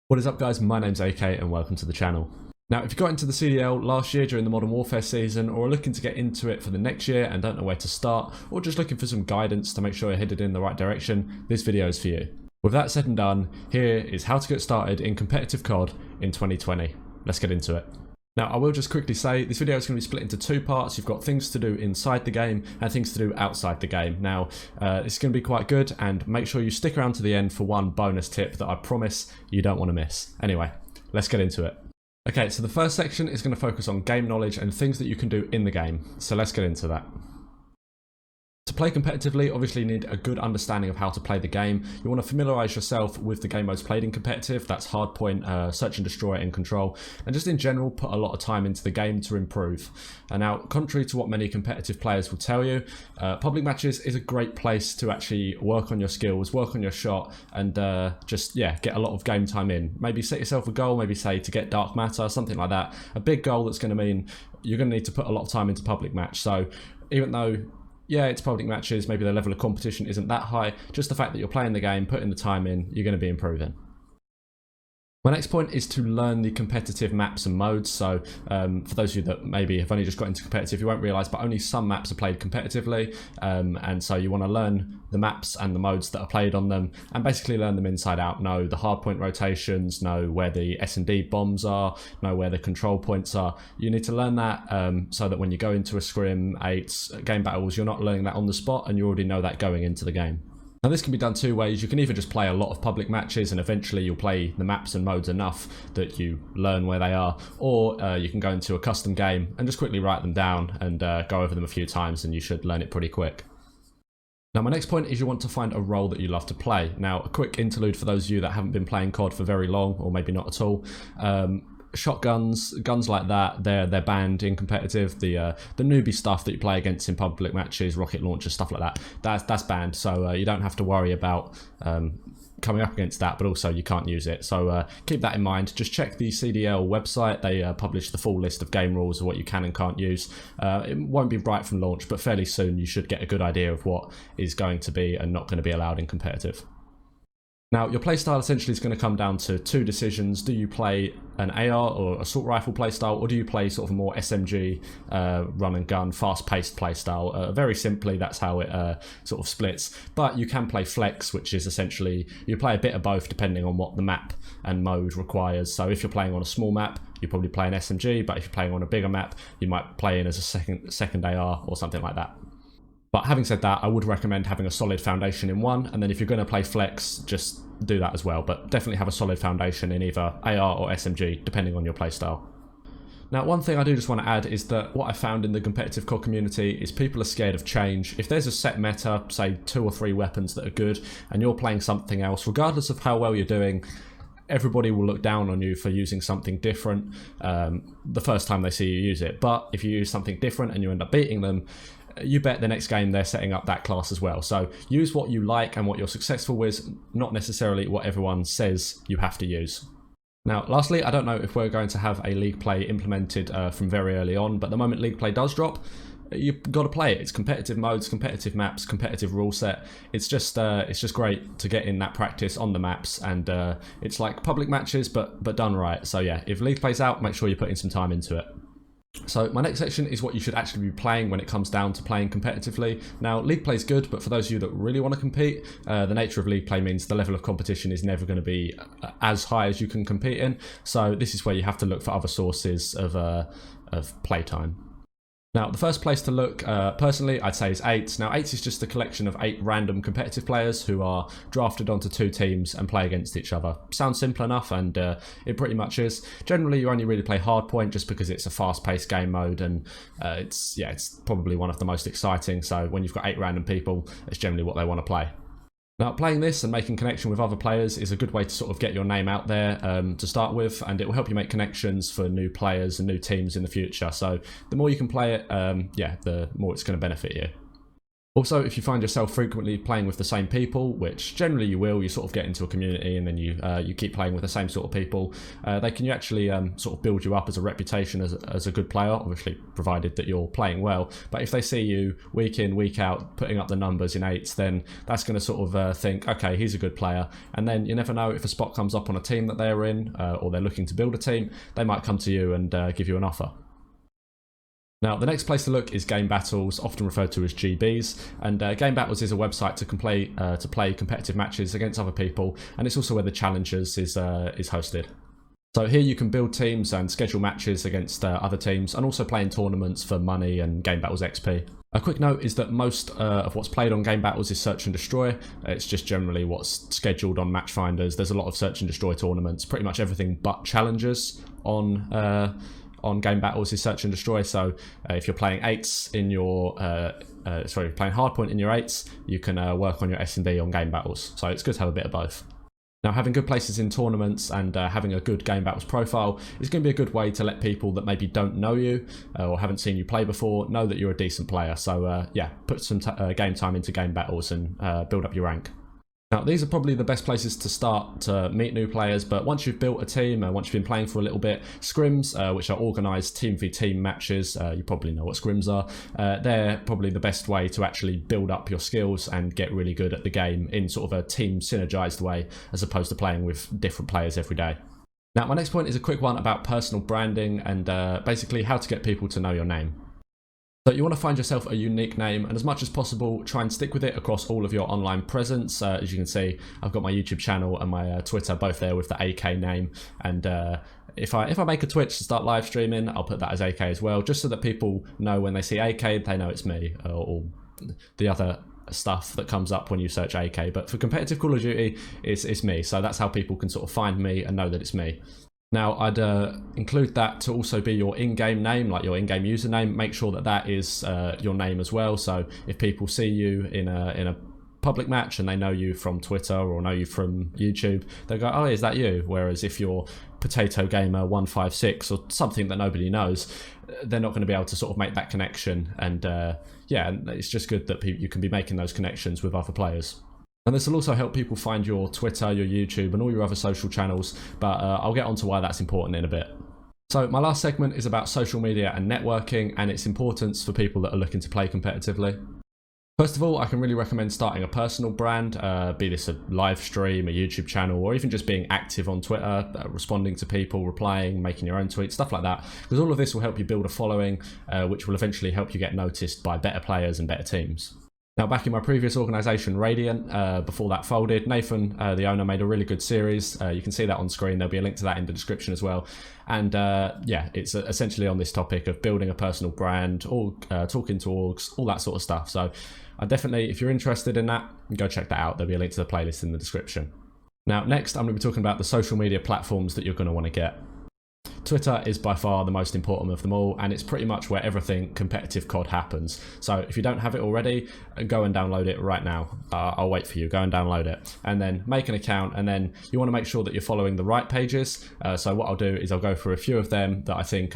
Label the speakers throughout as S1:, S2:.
S1: What is up guys, my name's AK and welcome to the channel. Now if you got into the CDL last year during the Modern Warfare season or are looking to get into it for the next year and don't know where to start, or just looking for some guidance to make sure you're headed in the right direction, this video is for you. With that said and done, here is how to get started in competitive COD in 2020. Let's get into it. Now I will just quickly say this video is going to be split into two parts. You've got things to do inside the game and things to do outside the game. Now it's going to be quite good, and make sure you stick around to the end for one bonus tip that I promise you don't want to miss. Anyway, let's get into it. Okay, so the first section is going to focus on game knowledge and things that you can do in the game. So let's get into that. To play competitively, obviously you need a good understanding of how to play the game. You want to familiarise yourself with the game modes played in competitive. That's hardpoint, search and destroy, and control. And just in general, put a lot of time into the game to improve. And now, contrary to what many competitive players will tell you, public matches is a great place to actually work on your skills, work on your shot, and get a lot of game time in. Maybe set yourself a goal, maybe say to get dark matter, something like that. A big goal that's going to mean you're going to need to put a lot of time into public match. So even though it's public matches, maybe the level of competition isn't that high, just the fact that you're playing the game, putting the time in, you're going to be improving. My next point is to learn the competitive maps and modes. So for those of you that maybe have only just got into competitive, you won't realise, but only some maps are played competitively, and so you want to learn the maps and the modes that are played on them, and basically learn them inside out. Know the hardpoint rotations, know where the S&D bombs are, know where the control points are. You need to learn that so that when you go into a scrim, 8 game battles, you're not learning that on the spot, and you already know that going into the game. Now this can be done two ways. You can either just play a lot of public matches and eventually you'll play the maps and modes enough that you learn where they are, or you can go into a custom game and just quickly write them down and go over them a few times, and you should learn it pretty quick. Now my next point is you want to find a role that you love to play. Now a quick interlude for those of you that haven't been playing COD for very long, or maybe not at all. Shotguns, guns like that, they're banned in competitive. The newbie stuff that you play against in public matches, rocket launchers, stuff like that, that's banned. So you don't have to worry about coming up against that, but also you can't use it. So keep that in mind. Just check the CDL website. They publish the full list of game rules of what you can and can't use. It won't be right from launch, but fairly soon you should get a good idea of what is going to be and not going to be allowed in competitive. Now, your playstyle essentially is going to come down to two decisions. Do you play an AR or assault rifle playstyle, or do you play sort of a more SMG, run and gun, fast-paced playstyle? Very simply, that's how it sort of splits. But you can play flex, which is essentially you play a bit of both depending on what the map and mode requires. So if you're playing on a small map, you probably play an SMG, but if you're playing on a bigger map, you might play in as a second AR or something like that. But having said that, I would recommend having a solid foundation in one, and then if you're going to play flex, just do that as well. But definitely have a solid foundation in either AR or SMG, depending on your playstyle. Now, one thing I do just want to add is that what I found in the competitive COD community is people are scared of change. If there's a set meta, say 2 or 3 weapons that are good, and you're playing something else, regardless of how well you're doing, everybody will look down on you for using something different the first time they see you use it. But if you use something different and you end up beating them, you bet the next game they're setting up that class as well. So use what you like and what you're successful with, not necessarily what everyone says you have to use. Now, lastly, I don't know if we're going to have a League Play implemented from very early on, but the moment League Play does drop, you've got to play it. It's competitive modes, competitive maps, competitive rule set. It's just great to get in that practice on the maps, and it's like public matches, but done right. So yeah, if League Play's out, make sure you're putting some time into it. So my next section is what you should actually be playing when it comes down to playing competitively. Now, League Play is good, but for those of you that really want to compete, the nature of League Play means the level of competition is never going to be as high as you can compete in. So this is where you have to look for other sources of playtime. Now, the first place to look, personally, I'd say is 8. Now, 8 is just a collection of 8 random competitive players who are drafted onto 2 teams and play against each other. Sounds simple enough, and it pretty much is. Generally, you only really play hardpoint just because it's a fast-paced game mode, and it's probably one of the most exciting. So when you've got 8 random people, it's generally what they want to play. Now, playing this and making connection with other players is a good way to sort of get your name out there to start with, and it will help you make connections for new players and new teams in the future. So the more you can play it, the more it's going to benefit you. Also, if you find yourself frequently playing with the same people, which generally you will, you sort of get into a community and then you keep playing with the same sort of people, they can actually sort of build you up as a reputation as a good player, obviously provided that you're playing well. But if they see you week in, week out, putting up the numbers in 8s, then that's going to sort of think, okay, he's a good player. And then you never know, if a spot comes up on a team that they're in, or they're looking to build a team, they might come to you and give you an offer. Now, the next place to look is Game Battles, often referred to as GBs, and Game Battles is a website to play competitive matches against other people, and it's also where the Challengers is hosted. So here you can build teams and schedule matches against other teams, and also play in tournaments for money and Game Battles XP. A quick note is that most of what's played on Game Battles is Search and Destroy. It's just generally what's scheduled on Matchfinders. There's a lot of Search and Destroy tournaments, pretty much everything but Challengers on Game Battles is Search and Destroy. So if you're playing 8s in your if you're playing Hardpoint in your 8s, you can work on your S&D on Game Battles. So it's good to have a bit of both. Now, having good places in tournaments and having a good Game Battles profile is going to be a good way to let people that maybe don't know you or haven't seen you play before know that you're a decent player. So yeah, put some game time into Game Battles and build up your rank. Now, these are probably the best places to start to meet new players, but once you've built a team and once you've been playing for a little bit, scrims, which are organised team v team matches, you probably know what scrims are, they're probably the best way to actually build up your skills and get really good at the game in sort of a team synergised way, as opposed to playing with different players every day. Now, my next point is a quick one about personal branding and basically how to get people to know your name. So you want to find yourself a unique name, and as much as possible try and stick with it across all of your online presence. As you can see, I've got my YouTube channel and my Twitter both there with the AK name, and if I make a Twitch to start live streaming, I'll put that as AK as well, just so that people know when they see AK, they know it's me, or the other stuff that comes up when you search AK. But for competitive Call of Duty, it's me, so that's how people can sort of find me and know that it's me. Now, I'd include that to also be your in-game name, like your in-game username. Make sure that that is your name as well. So if people see you in a public match and they know you from Twitter or know you from YouTube, they'll go, oh, is that you? Whereas if you're Potato Gamer 156 or something that nobody knows, they're not going to be able to sort of make that connection. And yeah, it's just good that you can be making those connections with other players. And this will also help people find your Twitter, your YouTube, and all your other social channels, but I'll get onto why that's important in a bit. So my last segment is about social media and networking and its importance for people that are looking to play competitively. First of all, I can really recommend starting a personal brand, be this a live stream, a YouTube channel, or even just being active on Twitter, responding to people, replying, making your own tweets, stuff like that, because all of this will help you build a following, which will eventually help you get noticed by better players and better teams. Now, back in my previous organisation, Radiant, before that folded, Nathan, the owner, made a really good series. You can see that on screen. There'll be a link to that in the description as well. And yeah, it's essentially on this topic of building a personal brand, talking to orgs, all that sort of stuff. So I definitely, if you're interested in that, go check that out. There'll be a link to the playlist in the description. Now, next, I'm going to be talking about the social media platforms that you're going to want to get. Twitter is by far the most important of them all, and it's pretty much where everything competitive COD happens. So if you don't have it already, go and download it right now. I'll wait for you. Go and download it, and then make an account, and then you want to make sure that you're following the right pages. So what I'll do is I'll go through a few of them that I think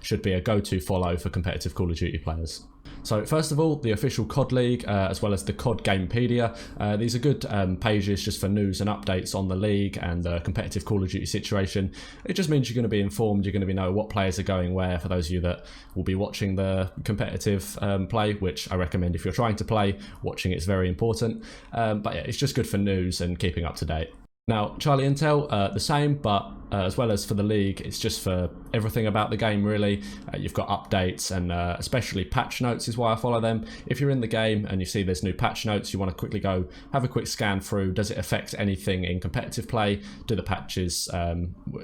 S1: should be a go-to follow for competitive Call of Duty players. So first of all, the official COD League, as well as the COD Gamepedia. These are good pages just for news and updates on the league and the competitive Call of Duty situation. It just means you're going to be informed, you're going to know what players are going where, for those of you that will be watching the competitive play, which I recommend if you're trying to play, watching it's very important. But yeah, it's just good for news and keeping up to date. Now, Charlie Intel, the same, but as well as for the league, it's just for everything about the game, really. You've got updates and especially patch notes is why I follow them. If you're in the game and you see there's new patch notes, you want to quickly go have a quick scan through. Does it affect anything in competitive play? Do the patches,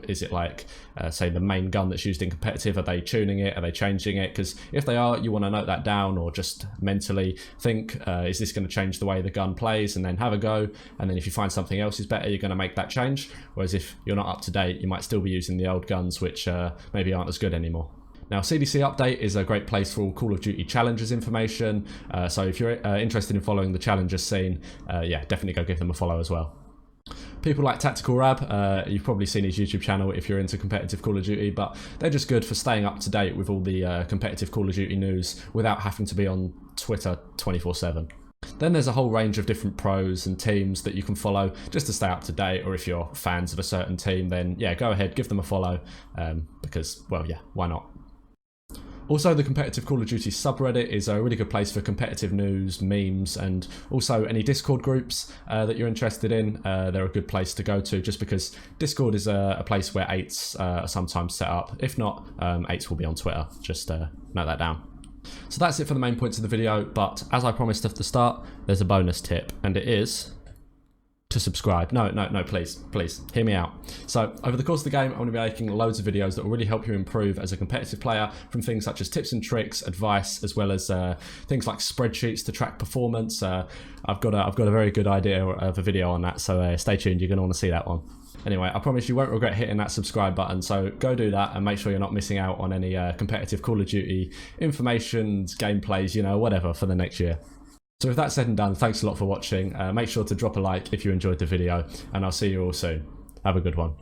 S1: is it like, say, the main gun that's used in competitive? Are they tuning it? Are they changing it? Because if they are, you want to note that down or just mentally think, is this going to change the way the gun plays? And then have a go. And then if you find something else is better, you're going to make that change. Whereas if you're not up to date, you might still be using the old guns, which maybe aren't as good anymore. Now, CDC Update is a great place for all Call of Duty Challengers information. So if you're interested in following the Challengers scene, yeah, definitely go give them a follow as well. People like Tactical Rab, you've probably seen his YouTube channel if you're into competitive Call of Duty, but they're just good for staying up to date with all the competitive Call of Duty news without having to be on Twitter 24/7. Then there's a whole range of different pros and teams that you can follow just to stay up to date, or if you're fans of a certain team, then yeah, go ahead, give them a follow, because, well, yeah, why not? Also, the competitive Call of Duty subreddit is a really good place for competitive news, memes, and also any Discord groups that you're interested in. They're a good place to go to, just because Discord is a place where 8s are sometimes set up. If not, 8s will be on Twitter. Just note that down. So that's it for the main points of the video, but as I promised at the start, there's a bonus tip, and it is to subscribe. No, please, hear me out. So over the course of the game, I'm going to be making loads of videos that will really help you improve as a competitive player, from things such as tips and tricks, advice, as well as things like spreadsheets to track performance. I've got a very good idea of a video on that, so stay tuned, you're going to want to see that one. Anyway, I promise you won't regret hitting that subscribe button, so go do that and make sure you're not missing out on any competitive Call of Duty information, gameplays, you know, whatever, for the next year. So with that said and done, thanks a lot for watching. Make sure to drop a like if you enjoyed the video, and I'll see you all soon. Have a good one.